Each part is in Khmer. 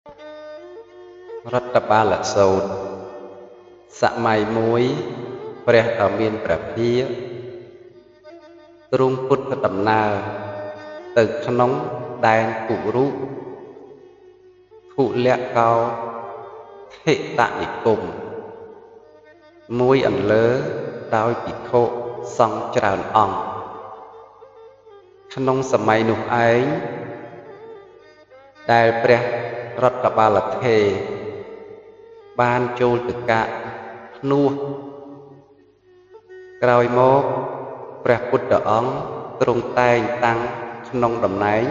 រដ្ឋបាលសូត្រសម័យមួយព្រះដ៏មានព្រះភាកទ្រង់ពុទ្ធដំណើរទៅក្នុងដែនគុរុធុលកោថិតនិគមមួយអន្លើដោយភិក្ខុសង្ឃច្រើនអង្គក្នុងសម័យនោះឯងដែលព្រះរដ្ឋបាលថេរបានចូលទៅកាភ្នោះក្រោយមកព្រះពុទ្ធអង្គទ្រង់តែងតាំងក្នុងតំណែង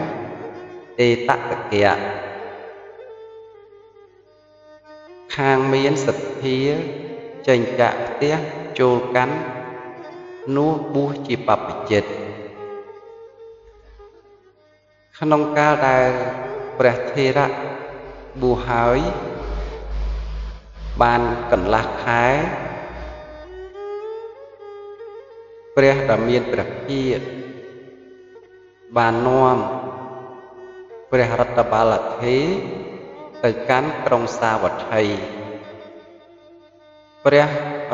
អេតតគៈខាងមានសទ្ធាចេញចាក់ផ្ទះចូលកាន់នោះបួសជាបព្វជិតក្នុងកាលដែលព្រះថេរៈបួសហើយបានកន្លះខែព្រះដ៏មានព្រះភាកបាននាំព្រះរដ្ឋបាលថេរទៅកាន់ក្រុងសាវត្ថីព្រះ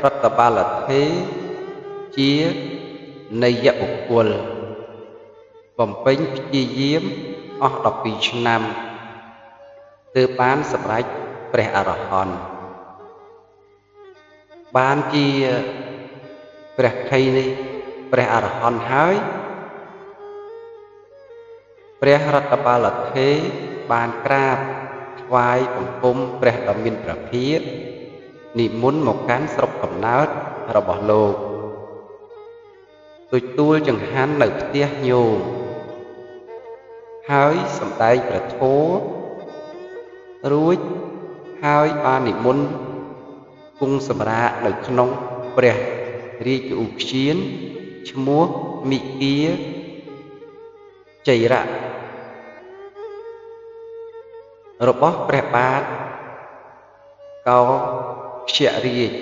រដ្ឋបាលថេរជានាយបុគ្គលបំពេញព្យាយាមអស់12ឆ្នាំទើបបានសម្រេចព្រះអរហន្តបានជាព្រះខ័យនេះព្រះអរហន្តហើយព្រះរដ្ឋបាលថេរបានក្រាបថ្វាយបង្គំព្រះដ៏មានព្រះភាកនិមន្តមកកាន់ស្រុកកំណើតរបស់លោកទទួលចង្ហាន់នៅផ្ទះញោមហើយសម្ដែងព្រះធម៌រួចហើយបាននិមន្តគង់សម្រាកនៅក្នុងព្រះរាជឧទ្យានឈ្មោះមិគាជ័យរៈរបស់ព្រះបាទកោខ្យរាជ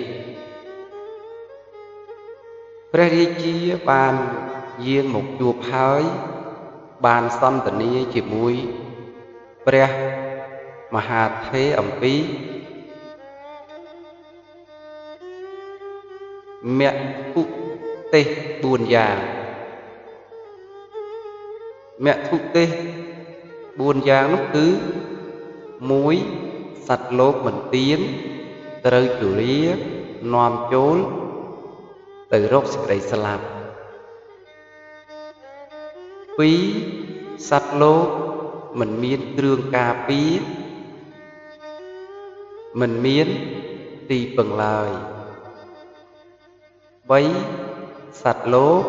ព្រះរាជាបានយាងមកជួបហើយបានសន្ទនាជាមួយព្រះមហាថេរអំពីមគ្គុទេស4យ៉ាងមគ្គុទេស4យ៉ាងនោះគឺ1សត្វលោកមិនទៀនត្រូវជរានាំចូលទៅរកសេចក្តីស្លាប់2សត្វលោកមិនមានគ្រឿងការពារមិនមានទីពឹងឡើយ3សត្វលោក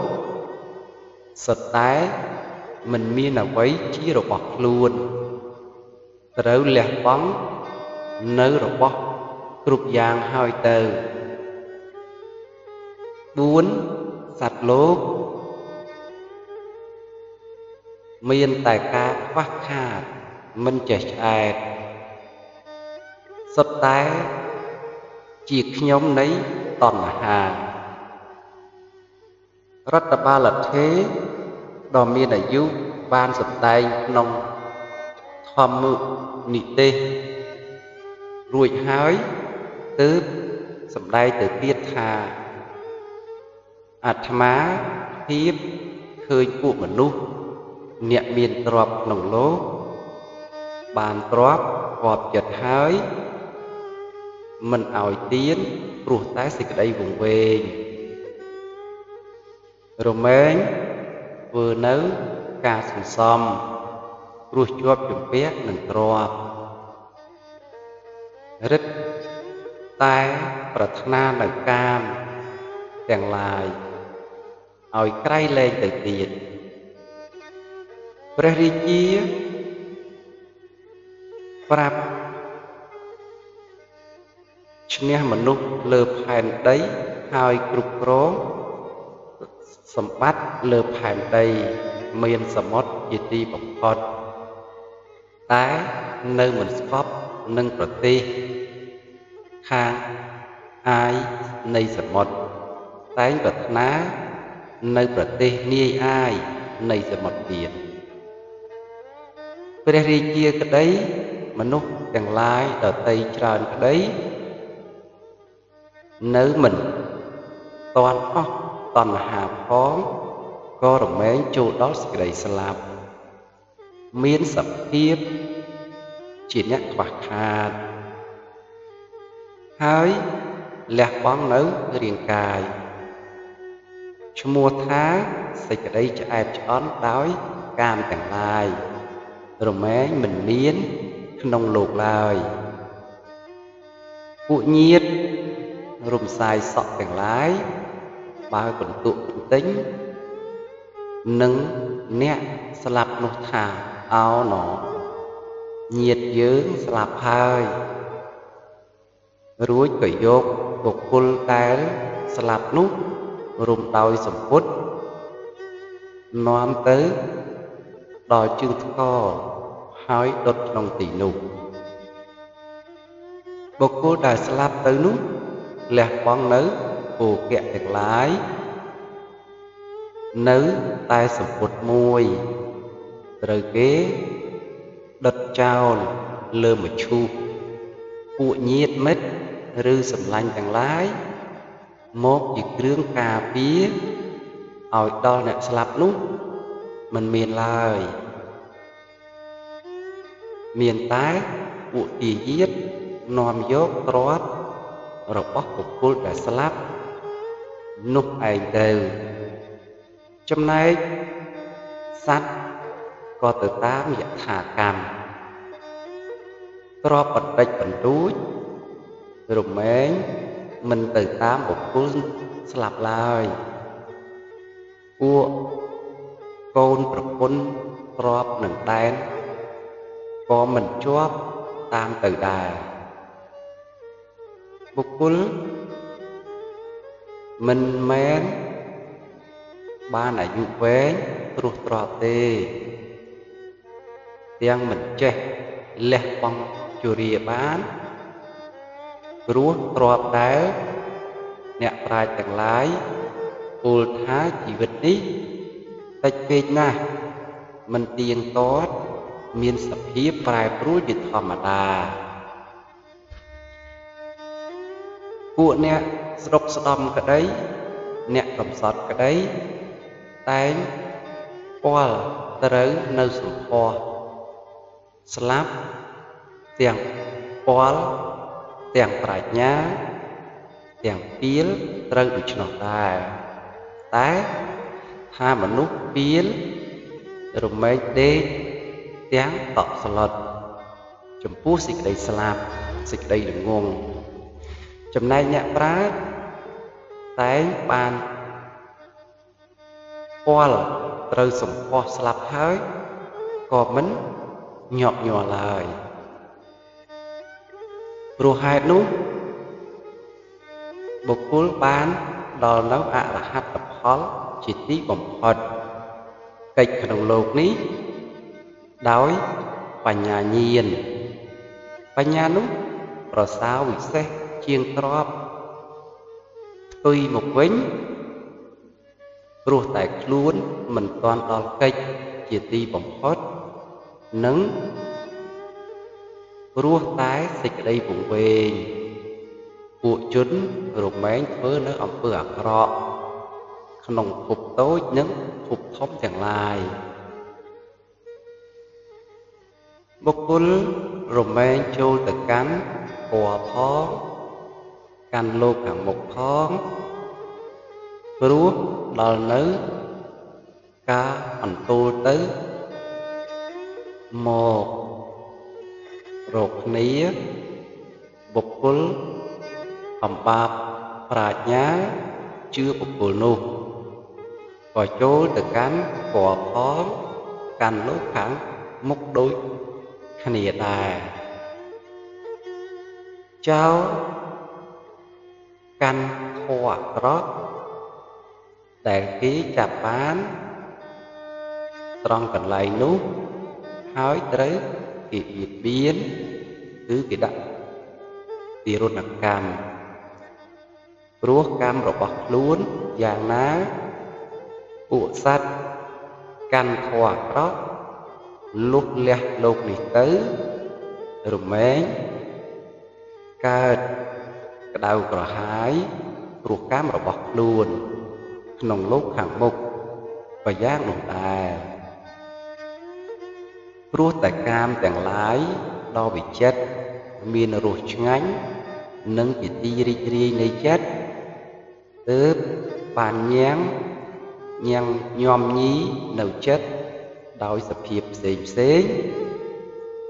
សុទ្ធតែមិនមានអ្វីជារបស់ខ្លួនត្រូវលះបង់នៅរបស់គ្រប់យ៉ាងហើយទៅ4សត្វលោកមានតែការខ្វះខាតមិនចេះឆ្អែតសុទ្ធតែជាខ្ញុំនៃតណ្ហារដ្ឋបាលថេរដ៏មានអាយុបានសម្ដែងក្នុងធម្មនិទេសរួចហើយទើបសម្ដែងទៅទៀតថាអាត្មាភាពឃើញពួកមនុស្សអ្នកមានទ្រព្យក្នុងលោកបានទ្រព្យរាប់ចិត្តហើយមិនឲ្យទៀនព្រោះតែសេចក្តីវង្វេងរមែងធ្វើនៅការសន្សំព្រោះជាប់ជំពាក់នឹងទ្រព្យរិទ្ធតែប្រាថ្នានៅកាមទាំងឡាយឲ្យក្រៃលែងទៅទៀតព្រះរាជាប្រាប់ឈ្នះមនុស្សលើផែនដីហើយគ្រប់គ្រងសម្បត្តិលើផែនដីមានសមុទ្រជាទីបំផុតតែនៅមិនស្កប់នឹងប្រទេសខាងអាយនៃសមុទ្រតែងប្រាថ្នានៅប្រទេសនាយអាយនៃសមុទ្រទៀតព្រះរាជាក្តី មនុស្សទាំងឡាយដទៃច្រើនក្តីនៅមិនតាន់អស់តណ្ហាផងក៏រមែងចូលដល់សេចក្តីស្លាប់មានសភាពជាអ្នកខ្វះខាតហើយលះបង់នៅរាងកាយឈ្មោះថាសេចក្តីឆ្អែតឆ្អន់ដោយកាមទាំងឡាយរមែងមិនមានក្នុងលោកឡើយពួកញាតិរំសាយសក់ទាំងឡាយបើបន្ទុកបន្ទិញនឹងអ្នកស្លាប់នោះថាអោណោញាតិយើងស្លាប់ហើយរួចក៏យកបុគ្គលដែលស្លាប់នោះរុំដោយសម្ពុតនាំទៅដល់ជើងថ្កហើយដុតក្នុងទីនោះបុគ្គលដែលស្លាប់ទៅនោះលះបង់នៅភោគៈទាំងឡាយនៅតែសម្ពុតមួយត្រូវគេដុតចោលលើមឈូសពួកញាតិមិត្តឬសម្លាញ់ទាំងឡាយមកជាគ្រឿងការពារឲ្យដល់អ្នកស្លាប់នោះមិនមានឡើយមានតែពួកទាយាទនាំយកទ្រព្យរបស់បុគ្គលដែលស្លាប់នោះឯងទៅចំណែកសត្វក៏ទៅតាមយថាកម្មទ្រព្យបន្តិចបន្តួចរមែងមិនទៅតាមបុគ្គលស្លាប់ឡើយពួកកូនប្រពន្ធទ្រព្យនឹងដែនក៏មិនជាប់តាមទៅដែរបុគ្គលមិនមែនបានអាយុវែងព្រោះទ្រព្យទេទាំងមិនចេះលះបង់ជរាបានព្រោះទ្រព្យដែលអ្នកប្រាជ្ញទាំងឡាយពោលថាជីវិតនេះតិចពេកណាស់មិនទៀងទាត់មានសភាពប្រែប្រួលជាធម្មតាពួកអ្នកស្រុកស្ដំក្តីអ្នកកំសត់ក្តីតែងពាល់ត្រូវនៅសម្ផស្សស្លាប់ទាំងពាល់ទាំងប្រាជ្ញាទាំងពាលត្រូវដូច្នោះដែរតែថាមនុស្សពាលរមែងដេកទាំងតក់ស្លុតចំពោះសេចក្តីស្លាប់សេចក្តីល្ងងចំណែកអ្នកប្រាជ្ញតែងបានពាល់ត្រូវសម្ផស្សស្លាប់ហើយក៏មិនញាប់ញ័រឡើយព្រោះហេតុនោះបុគ្គលបានដល់នៅអរហត្តផលជាទីបំផុតកិច្ចក្នុងលោកនេះដោយបញ្ញាញាណបញ្ញានោះប្រសើរវិសេសជាងទ្រព្យផ្ទុយមកវិញព្រោះតែខ្លួនមិនទាន់ដល់កិច្ចជាទីបំផុតនិងព្រោះតែសេចក្តីវង្វេងពួកជនរមែងធ្វើនៅអំពើអាក្រក់ក្នុងភពតូចនិងភពធំទាំងឡាយបុគ្គលរមែងចូលទៅកាន់ពណ៌ផងកាន់លោកខាងមុខផងព្រោះដល់នៅការអន្ទោលទៅមករកគ្នាបុគ្គលអំបាបប្រាជ្ញាជឿបុគ្គលនោះក៏ចូលទៅកាន់ពណ៌ផងកាន់លោកខាងមុខដូចគ្នាដែរចោលកាន់ធម៌អាក្រក់ដែលគេចាប់បានត្រង់កន្លែងនោះហើយត្រូវគេបៀតបៀនគឺគេដាក់ទារុណកម្មព្រោះកម្មរបស់ខ្លួនយ៉ាងណាពួកសត្វកាន់ធម៌អាក្រក់លុះលះលោកនេះទៅ រមែងកើតក្តៅក្រហាយគ្រោះកាមរបស់ខ្លួនក្នុងលោកខាងមុខក៏យ៉ាងនោះដែរព្រោះតែកាមទាំងឡាយដ៏វិចិត្រមានរសឆ្ងាញ់និងជាទីរីករាយនៃចិត្តទើបបានញ៉ាំញីនៅចិត្តដោយសភាពផ្សេង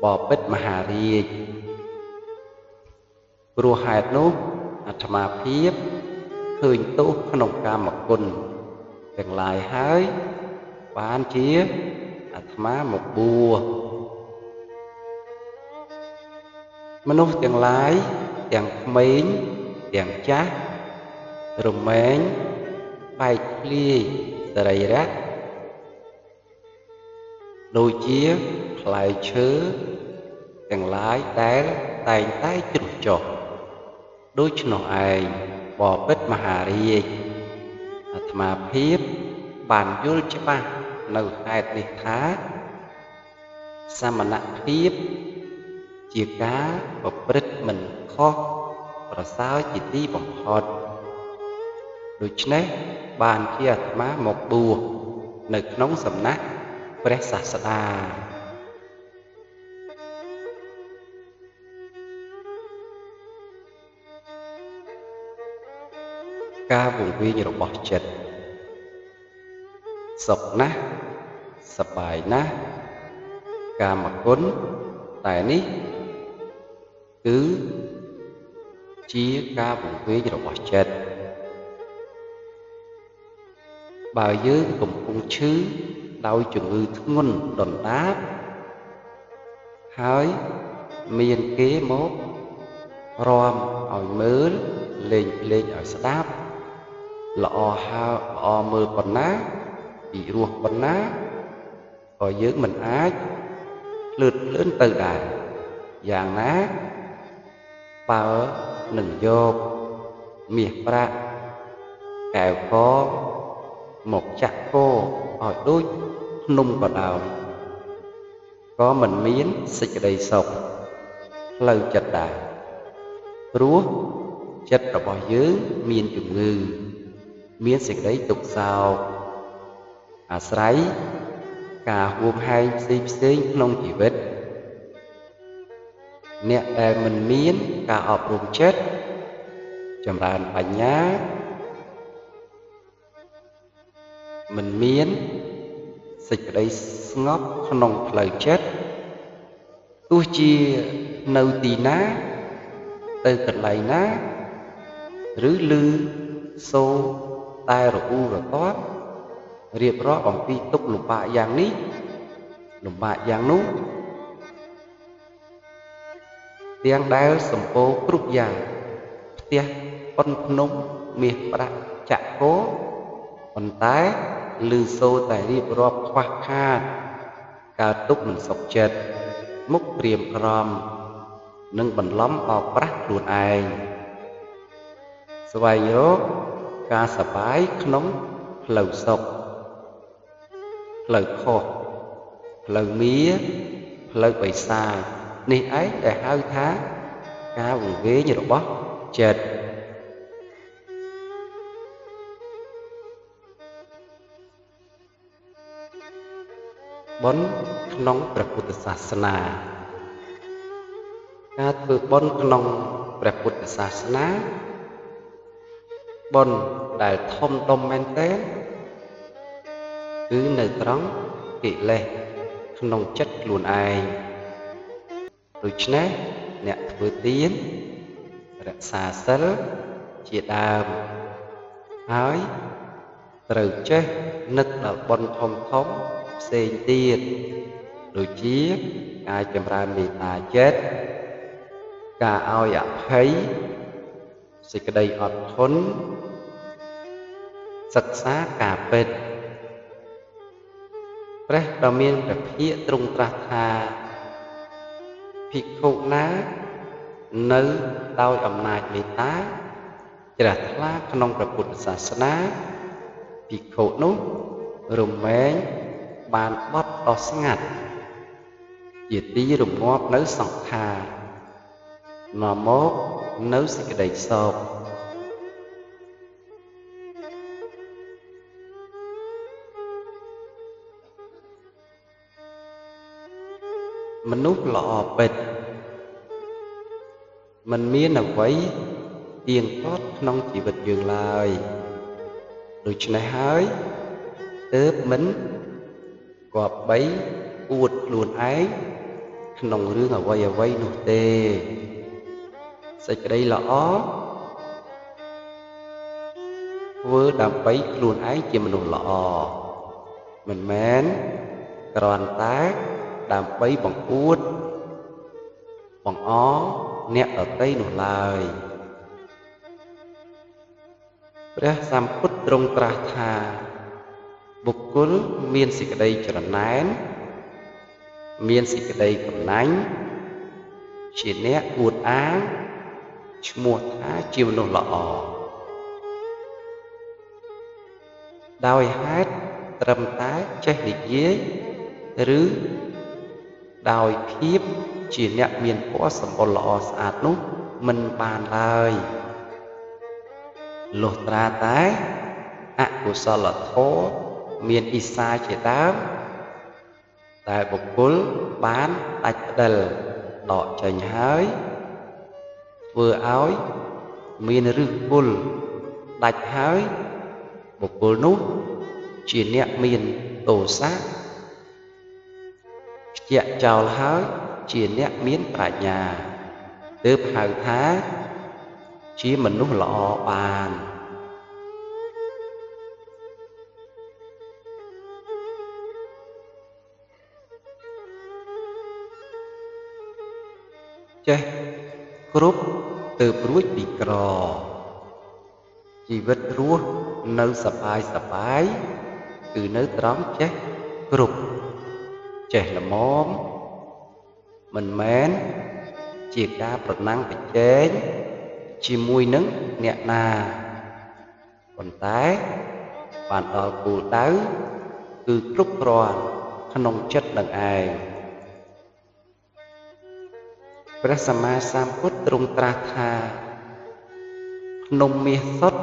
បបិទ្ធមហារាជព្រោះហេតុនោះអាត្មាភាពឃើញទោសក្នុងកាមគុណទាំងឡាយហើយបានជាអាត្មាមកបួសមនុស្សទាំងឡាយទាំងក្មេងទាំងចាស់រមែងបែកធ្លាយសរីរៈដូចជាផ្លែឈើទាំងឡាយដែលតែងតែជ្រុះចុះដូច្នោះឯងបបិទ្ធមហារាជអាត្មាភាពបានយល់ច្បាស់នៅហេតុនេះថាសមណភាពជាការប្រព្រឹត្តមិនខុសប្រសើរជាទីបំផុតដូច្នេះបានជាអាត្មាមកបួសនៅក្នុងសំណាក់ព្រះសាស្តាការវង្វេងរបស់ចិត្តសុខណាស់សប្បាយណាស់កាមគុណតែនេះគឺជាការវង្វេងរបស់ចិត្តបើយើងកំពុងឈឺដោយជំងឺធ្ងន់ដុនដាបហើយមានគេមករាំឲ្យមើលលេងឲ្យស្ដាប់ល្អមើលប៉ុណ្ណាពីរោះប៉ុណ្ណាក៏យើងមិនអាចភ្លើតភ្លើនទៅដែរយ៉ាងណាបើនឹងយកមាសប្រាក់កែវកមកចាក់កឲ្យដូចភ្នំក៏ដោយក៏មិនមានសេចក្តីសុខផ្លូវចិត្តដែរព្រោះចិត្តរបស់យើងមានជំងឺមានសេចក្តីទុក្ខសោកអាស្រ័យការហួងហែងផ្សេងក្នុងជីវិតអ្នកដែលមិនមានការអប់រំចិត្តចម្រើនបញ្ញាមិនមានសេចក្តីស្ងប់ក្នុងផ្លូវចិត្តទោះជានៅទីណាទៅកន្លែងណាឬឮសូរតែរអ៊ូរទាំរៀបរាប់អំពីទុក្ខលំបាកយ៉ាងនេះលំបាកយ៉ាងនោះទាំងដែលសម្ពោរគ្រប់យ៉ាងផ្ទះប៉ុនភ្នំមាសប្រាក់ចាក់កប៉ុន្តែឮសូរតែរៀបរាប់ខ្វះខាតកើតទុក្ខមិនសុខចិត្តមុខព្រាមក្រំនិងបន្លំបោកប្រាស់ខ្លួនឯងស្វែងរកការសប្បាយក្នុងផ្លូវសុខផ្លូវខុសផ្លូវមាផ្លូវបិសាចនេះឯងដែលហៅថាការវង្វេងរបស់ចិត្តបុណ្យក្នុងព្រះពុទ្ធសាសនាការធ្វើបុណ្យក្នុងព្រះពុទ្ធសាសនាបុណ្យដែលធំដុំមែនទែនគឺនៅត្រង់កិលេសក្នុងចិត្តខ្លួនឯងដូច្នេះអ្នកធ្វើទានរក្សាសិលជាដើមហើយត្រូវចេះនឹកដល់បុណ្យធំផ្សេងទៀតដូចជាការចម្រើនមេត្តាចិត្តការឲ្យអភ័យសេចក្តីអត់ធន់សិក្សាការពិតព្រះដ៏មានព្រះភិក្ខទ្រង់ត្រាស់ថាភិក្ខុណានៅដោយអំណាចមេត្តាជ្រះថ្លាក្នុងព្រះពុទ្ធសាសនាភិក្ខុនោះរមែងបានបត់ដ៏ស្ងាត់ ជាទីរងាប់នៅសង្ខារនាំមកនៅសេចក្តីសោកមនុស្សល្អពិតមិនមានអ្វីទៀងទាត់ក្នុងជីវិតយើងឡើយដូច្នេះហើយទើបមិនគប្បីអួតខ្លួនឯងក្នុងរឿងអ្វីនោះទេសេចក្តីល្អធ្វើដើម្បីខ្លួនឯងជាមនុស្សល្អមិនមែនគ្រាន់តែដើម្បីបង្អួតបង្អអ្នកដទៃនោះឡើយព្រះសម្ពុទ្ធទ្រង់ត្រាស់ថាបុគ្គលមានសេចក្តីច្រណែនមានសេចក្តីកំណាញ់ជាអ្នកអួតអាងឈ្មោះថាជាមនុស្សល្អដោយហេតុត្រឹមតែចេះនិយាយឬដោយភាពជាអ្នកមានពណ៌សម្បុរល្អស្អាតនោះមិនបានឡើយលុះត្រាតែអកុសលធម៌មានឥសាជាដើមតែបុគ្គលបានដាច់ផ្ដិលដកចេញហើយធ្វើឲ្យមានឫសគល់ដាច់ហើយបុគ្គលនោះជាអ្នកមានទោសៈខ្ជាក់ចោលហើយជាអ្នកមានប្រាជ្ញាទើបហៅថាជាមនុស្សល្អបានចេះគ្រប់ទើបរួចពីក្រជីវិតរស់នៅសប្បាយគឺនៅត្រង់ចេះគ្រប់ចេះល្មមមិនមែនជាការប្រណាំងប្រជែងជាមួយនឹងអ្នកណាប៉ុន្តែបានដល់គោលដៅគឺគ្រប់គ្រាន់ក្នុងចិត្តនឹងឯងព្រះសម្មាសម្ពុទ្ធទ្រង់ត្រាស់ថាភ្នំមាសសុទ្ធ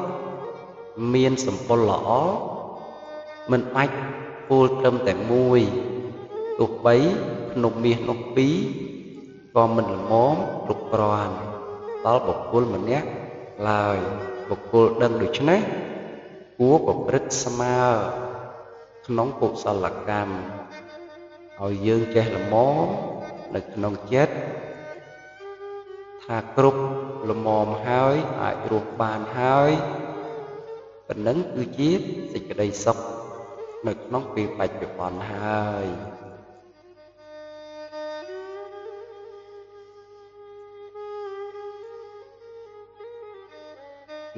មានសម្បុរល្អមិនបាច់ពោលត្រឹមតែមួយទោះបីភ្នំមាសនោះពីរក៏មិនល្មមគ្រប់គ្រាន់ដល់បុគ្គលម្នាក់ឡើយបុគ្គលដឹងដូច្នេះគួរប្រព្រឹត្តស្មើក្នុងកុសលកម្មឲ្យយើងចេះល្មមនៅក្នុងចិត្តថាគ្រប់ល្មមហើយអាចរស់បានហើយប៉ុណ្ណឹងគឺជាសេចក្តីសុខនៅក្នុងពេលបច្ចុប្បន្នហើយ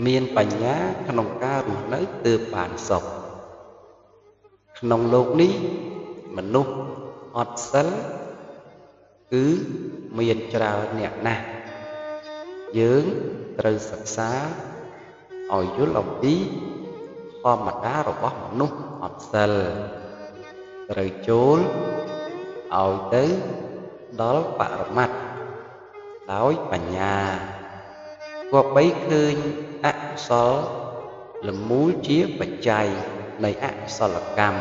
មានបញ្ញាក្នុងការរស់នៅទើបបានសុខក្នុងលោកនេះមនុស្សអត់សិលគឺមានច្រើនអ្នកណាស់យើងត្រូវសិក្សាឲ្យយល់អំពីធម្មតារបស់មនុស្សអត់សិលត្រូវចូលឲ្យទៅដល់បរមត្ថដោយបញ្ញាគប្បីឃើញអកុសលល្មូលជាបច្ច័យនៃអកុសលកម្ម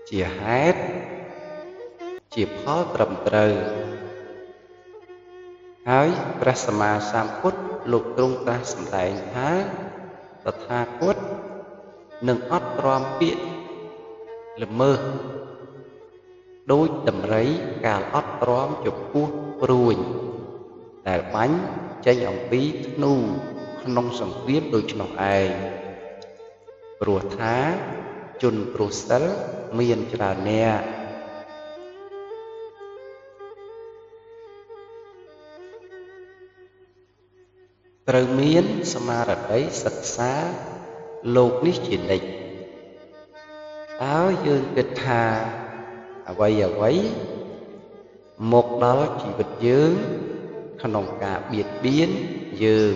ជាហេតុជាផលត្រឹមត្រូវហើយព្រះសម្មាសម្ពុទ្ធលោកទ្រង់ត្រាស់សម្ដែងថាតថាគតនឹងអត់ទ្រាំពាក្យល្មើសដូចដំរីកាលអត់ទ្រាំចំពោះព្រួញដែលបាញ់ចេញអំពីធ្នូក្នុងសង្គ្រាមដូច្នោះឯងព្រោះថាជនព្រោះសិលមានច្រើនអ្នកត្រូវមានស្មារតីសិក្សាលោកនេះជានិច្ចតើយើងគិតថាអ្វីមកដល់ជីវិតយើងក្នុងការបៀតបៀនយើង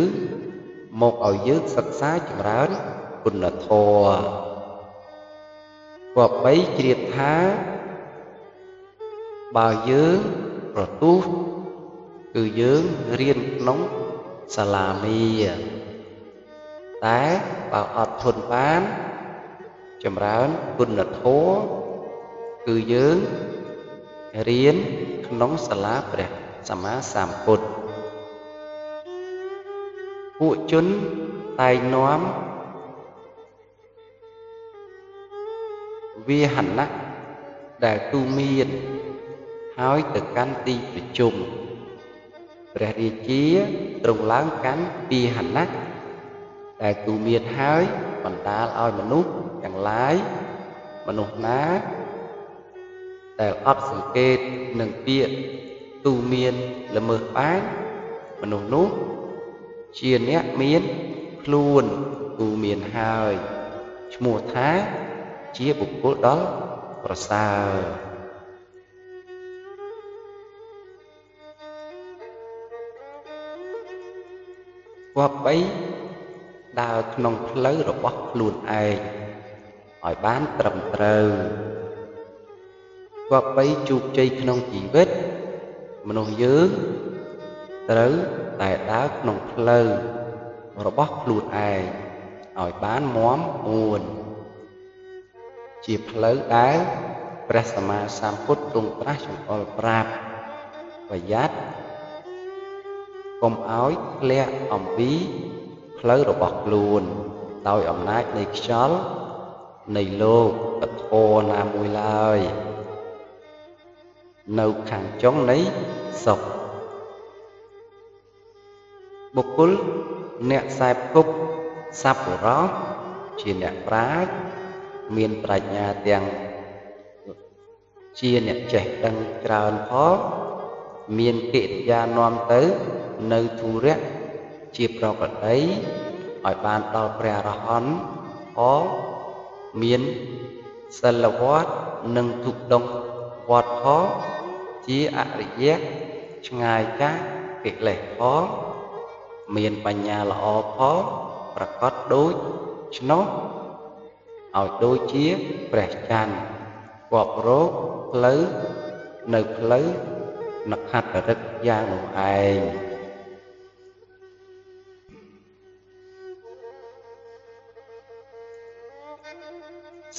ឬមកឲ្យយើងសិក្សាចម្រើនគុណធម៌ Quả bấy triệt thá bao dướng rồi tu cứ dướng riêng nóng xà là mì tá bảo ọt thuần bán chầm rán quân nật thố cứ dướng riêng nóng xà lá bè xà má xàm phụt vụ chốn tay nóm vi hẳn nắc đà tu miên hói từ căn tiประชุม ព្រះរាជាទ្រង់ឡើងកាន់ពីហនៈដែលទូមានហើយបណ្ដាលឲ្យមនុស្សទាំងឡាយមនុស្សណាដែលអត់សង្កេតនឹងពាក្យទូមានល្មើសបានមនុស្សនោះជាអ្នកមានខ្លួនទូមានហើយឈ្មោះថាជាបុគ្គលដ៏ប្រសើរគប្បីដើរក្នុងផ្លូវរបស់ខ្លួនឯងឲ្យបានត្រឹមត្រូវគប្បីជោគជ័យក្នុងជីវិតមនុស្សយើងត្រូវតែដើរក្នុងផ្លូវរបស់ខ្លួនឯងឲ្យបានមាំមួនជាផ្លូវដែលព្រះសម្មាសម្ពុទ្ធទ្រង់ត្រាស់ចង្អុលប្រាប់ប្រយ័ត្នកុំឲ្យធ្លាក់អំពីផ្លូវរបស់ខ្លួនដោយអំណាចនៃខ្យល់នៃលោកពធណាមួយឡើយនៅខាងចុងនៃសុខបុគ្គលអ្នកខ្សែភពសប្បុរសជាអ្នកប្រាជ្ញមានប្រាជ្ញាទាំងជាអ្នកចេះដឹងច្រើនផងមានកិរិយានាំទៅនៅធុរៈជាប្រកដីឲ្យបានដល់ព្រះអរហន្តផងមានសិលវត្តនិងទុដងវត្តផងជាអរិយៈឆ្ងាយចាស់កិលេសផងមានបញ្ញាល្អផងប្រកបដូចឆ្នោះឲ្យដូចជាព្រះច័ន្ទគប់រោគផ្លូវនៅផ្លូវនក្ខត្តរិទ្ធយ៉ាងនោះឯង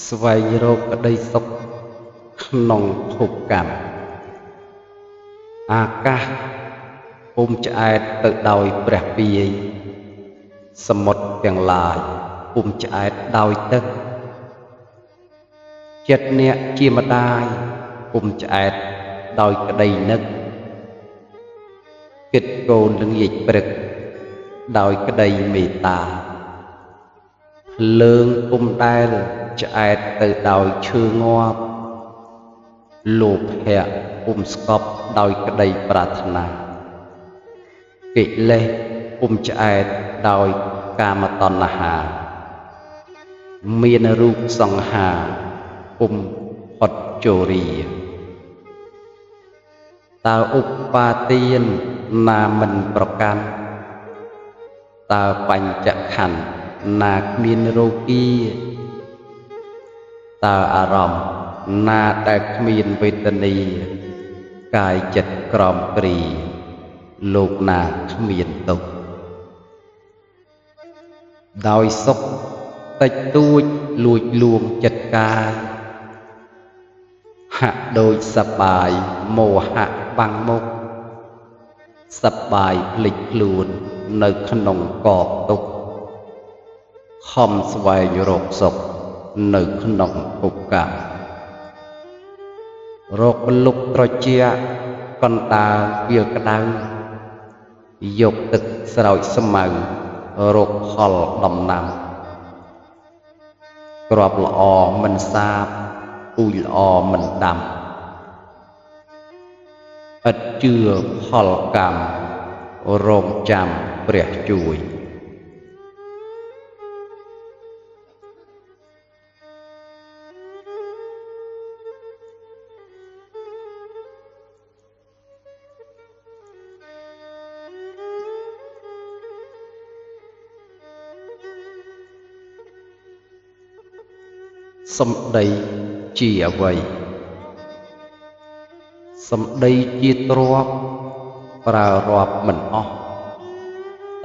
ស្វែងរកក្តីសុខក្នុងភពកម្មអាកាសពុំឆ្អែតទៅដោយព្រះពាយសមុទ្រទាំងឡាយពុំឆ្អែតដោយទឹកចិត្តអ្នកជាម្ដាយពុំឆ្អែតដោយក្តីនឹកគិតកូនល្ងាចព្រឹកដោយក្តីមេត្តាភ្លើងពុំដែលឆ្អែតទៅដោយឈើងាប់លោភៈពុំស្កប់ដោយក្តីប្រាថ្នាកិលេសពុំឆ្អែតដោយកាមតណ្ហាមានរូបសង្ហារពុំផុតជរាតើឧបាទានណាមិនប្រកាន់តើបញ្ចក្ខន្ធណាគ្មានរោគាតើអារម្មណ៍ណាដែលគ្មានវេទនាកាយចិត្តក្រំគ្រីលោកណាគ្មានទុក្ខដោយសុខតិចតួចលួចលួងចិត្តកាយហាក់ដូចសប្បាយមោហៈបាំងមុខសប្បាយភ្លេចខ្លួននៅក្នុងកកទុក្ខខំស្វែងរកសុខនៅក្នុងភពកម្មរកលុកត្រជាកណ្ដាលវាលក្តៅយកទឹកស្រោចស្មៅរកផលដំណាំគ្រាប់ល្អមិនសាបពូជល្អមិនដាំឥតជឿផលកម្មរងចាំព្រះជួយសម្ដី ជាអ្វីសម្ដីជាទ្រព្យប្រើរាប់មិនអស់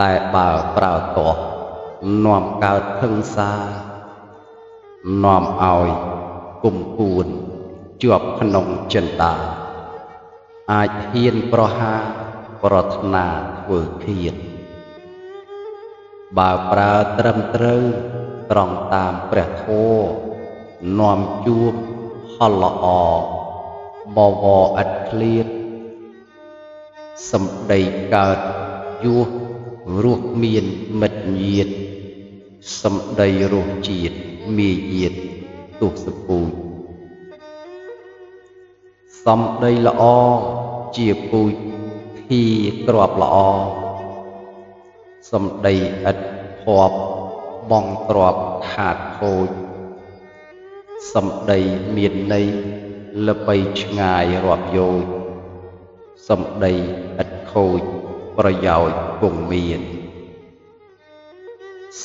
តែបើប្រើទាស់នាំកើតហិង្សានាំឲ្យគុំគួនជាប់ក្នុងចិន្តាអាចហ៊ានប្រហារប្រាថ្នាធ្វើឃាតបើប្រើត្រឹមត្រូវត្រង់តាមព្រះធម៌នាំជួបផលល្អបវរឥតឃ្លាតសម្ដីកើតយោះរស់មានមិត្តញាតិសម្ដីរស់ជាតិមាយាទទោះសពូចសម្ដីល្អជាពូជធីក្របល្អសម្ដីឥតភ័ព្វបងទ្របខាតខូចសម្ដីមានន័យល្បីឆ្ងាយរាប់យោជសម្ដីឥតខូចប្រយោជន៍គង់មាន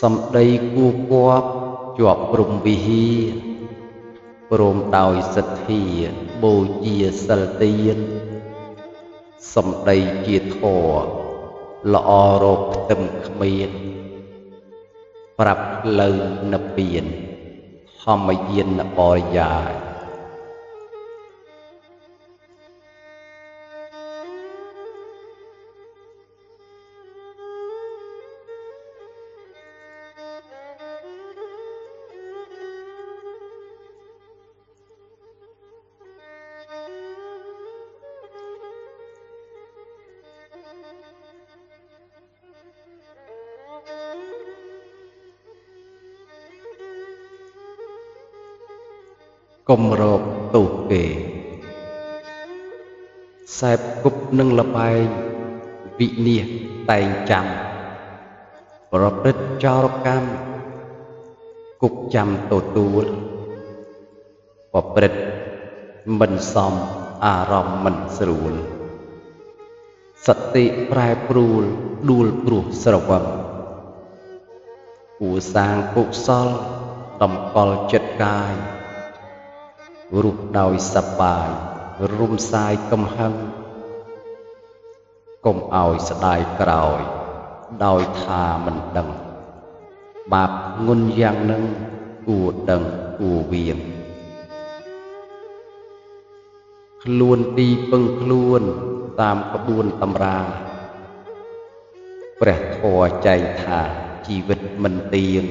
សម្ដីគួគប់ជាប់ព្រំវិហារព្រមដោយសទ្ធាបូជាសិលទានសម្ដីជាធម៌ល្អរកផ្ទឹមគ្មានប្រាប់ផ្លូវនិព្វានធម្មយានបរិយាយកុំរកទោសគេសែបគប់នឹងលបែងវិនិច្ឆ័យតែងចាំប្រព្រឹត្តចោរកម្មគុកចាំទទួលប្រព្រឹត្តមិនសមអារម្មណ៍មិនស្រួលសតិប្រែប្រួលដួលព្រោះស្រវឹងគួរសាងកុសលតម្កល់ចិត្តកាយរស់ដោយសប្បាយរំសាយកំហឹងកុំឲ្យស្ដាយក្រោយដោយថាមិនដឹងបាបងុនយ៉ាងនឹងគួរដឹងគួរវៀងខ្លួនទីពឹងខ្លួនតាមក្បួនតម្រាព្រះធម៌ចែងថាជីវិតមិនទៀង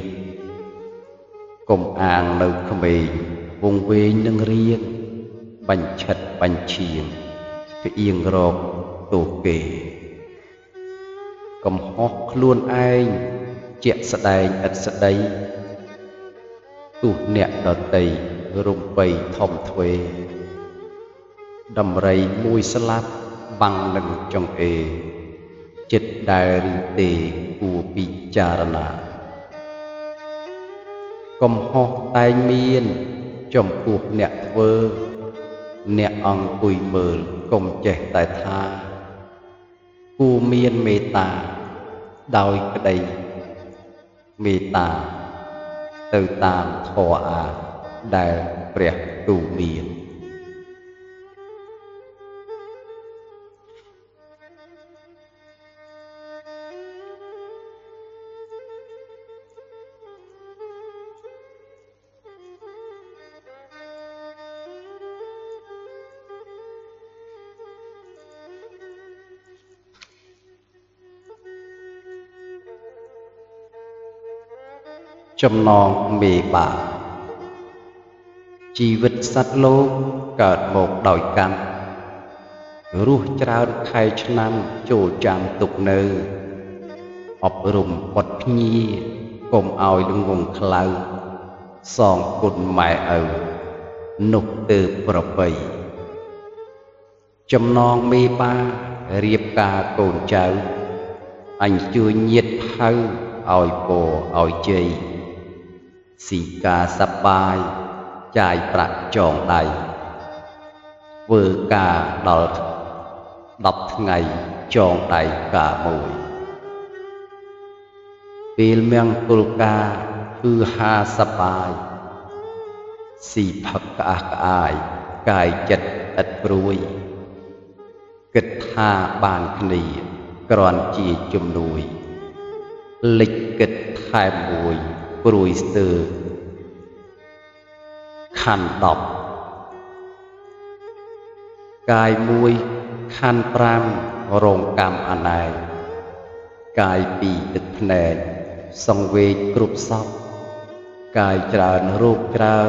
កុំអាងនៅក្មេងវងវែងនឹងរៀងបញ្ឆិតបញ្ឈៀងផ្អៀងរកទោសគេកំហុសខ្លួនឯងជាក់ស្ដែងឥតស្ដីទោះអ្នកដតីរំបីធំទ្វេដំរីមួយស្លាប់បាំងនឹងចង្អេរចិត្តដែលឬទេគួរពិចារណាកំហុសតែងមានចំពោះអ្នកធ្វើអ្នកអង្គុយមើលកុំចេះតែថាគួរមានមេត្តាដោយក្តីមេត្តាទៅតាមធម៌អាដែលព្រះទូលមាន ចំណងមេបាជីវិតសត្វលោកកើតមកដោយកម្មរស់ច្រើនខែឆ្នាំចូលចាំទុកនៅអប់រំពត់ភ្ញាកុំឲ្យល្ងងខ្លៅសងគុណម៉ែឪនោះទើបប្រពៃចំណងមេបារៀបការកូនចៅអញជួយញាតផៅឲ្យពរឲ្យជ័យស៊ីការសប្បាយចាយប្រាក់ចងដៃធ្វើការដល់10ថ្ងៃចងដៃការមួយពេលមង្គលការគឺហាសប្បាយ xì phật cả ai cài chật ít ruồi kịch tha bàn khỉ còn chỉ chùm nuôi lịch kịch hai mùi ruồi từ khăn đọc cài mùi khăn pram rong cam anh này cài bì đực nền song về group sóc cài tràn ruột tràn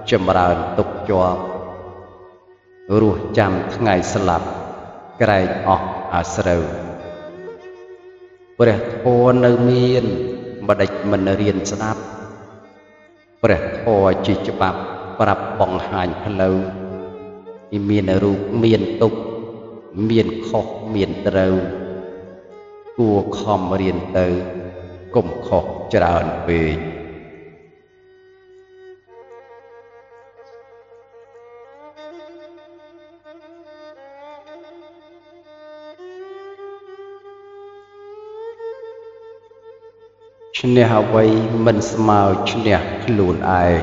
chầm ràn tục cho ruột chăm ngày sập cài ọt à sầu bệ thô nơi miền mà địch mình riêng sáp bệ thô chỉ chụp bạp bong hành lâu miền ruột miền tục miền khóc miền trâu cua khom riêng từ cùng khóc tràn về chne hawai mình smao chne luôn ai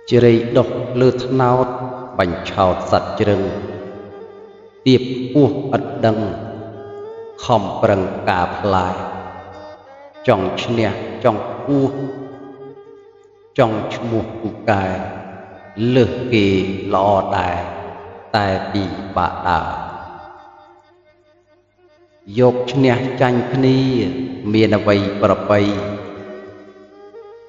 chỉ độc lư thao bành chào sạch rừng tiệp u ất đăng không bằng cả lại trong chne trong u trong chmu u cài lư kỳ lo đài tai bị bạ đảo dục chne chanh khni miền vây bờ bay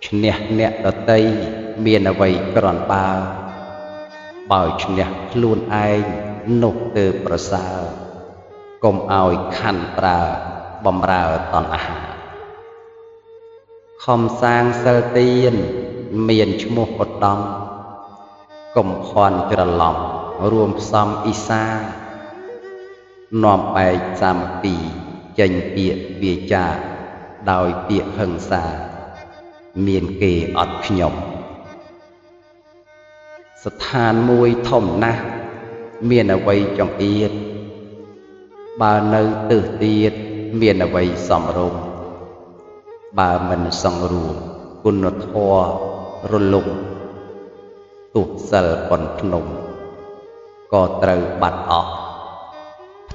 chne nẹt ở tây miền vây còn ba bảo chne luôn ai nộp từ bờ sao cùng ao khăn trà bầm rào toàn à không sang sơ tiên miền chmu một đông cùng khoan cho lòng rùm xóm isa nòm bài xàm tì chành bịa bịa trà đòi bịa hân xa miền kề ọt nhộngสถานมวยถมนะเมียนเอาไว้จงเอียดบาเนตื่นเตียดเมียนเอาไว้สมรมบามันสังรวมกุนทอรุลงตุกสลปนพนมก็ตรบัดออก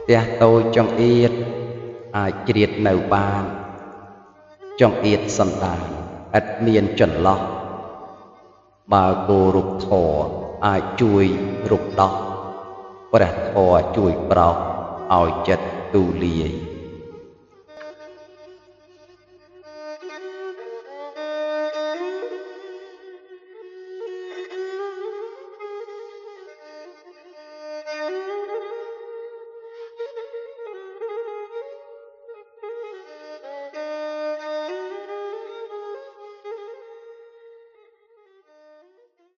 เตียโตจงเอียดอาจเรียดในบ้านจงเอียดสันตานอัดเมียนจนล็อกบาโกรุกทออาจุยรุกดอกประทอจุยเปล่าเอาจัดตูเลีย